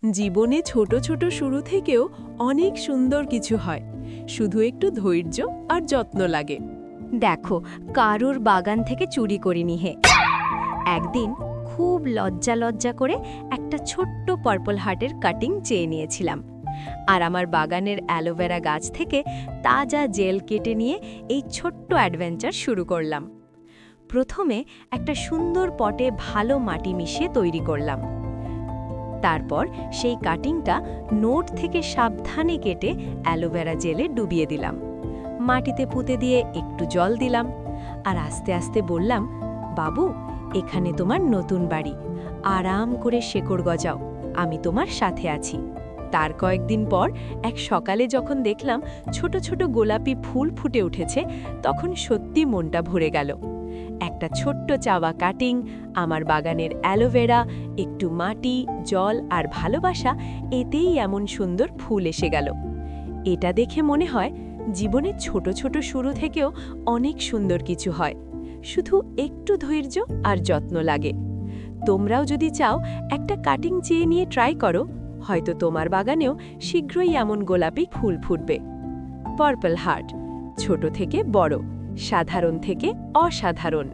জীবনে ছোট ছোট শুরু থেকেও অনেক সুন্দর কিছু হয়, শুধু একটু ধৈর্য আর যত্ন লাগে। দেখো, কারোর বাগান থেকে চুরি করিনি হে। একদিন খুব লজ্জা লজ্জা করে একটা ছোট্ট পার্পল হার্টের কাটিং চেয়ে নিয়েছিলাম, আর আমার বাগানের অ্যালোভেরা গাছ থেকে তাজা জেল কেটে নিয়ে এই ছোট্ট অ্যাডভেঞ্চার শুরু করলাম। প্রথমে একটা সুন্দর পটে ভালো মাটি মিশিয়ে তৈরি করলাম। তারপর সেই কাটিংটা নোট থেকে সাবধানে কেটে অ্যালোভেরা জেলে ডুবিয়ে দিলাম। মাটিতে পুঁতে দিয়ে একটু জল দিলাম, আর আস্তে আস্তে বললাম, বাবু, এখানে তোমার নতুন বাড়ি, আরাম করে শেকড় গজাও, আমি তোমার সাথে আছি। তার কয়েকদিন পর এক সকালে যখন দেখলাম ছোট ছোট গোলাপি ফুল ফুটে উঠেছে, তখন সত্যি মনটা ভরে গেল। একটা ছোট্ট চাওয়া কাটিং, আমার বাগানের অ্যালোভেরা, একটু মাটি, জল আর ভালোবাসা, এতেই এমন সুন্দর ফুল এসে গেল। এটা দেখে মনে হয় জীবনের ছোট ছোট শুরু থেকেও অনেক সুন্দর কিছু হয়, শুধু একটু ধৈর্য আর যত্ন লাগে। তোমরাও যদি চাও একটা কাটিং চেয়ে নিয়ে ট্রাই করো, হয়তো তোমার বাগানেও শীঘ্রই এমন গোলাপি ফুল ফুটবে। পার্পল হার্ট, ছোট থেকে বড়, সাধারণ থেকে অসাধারণ।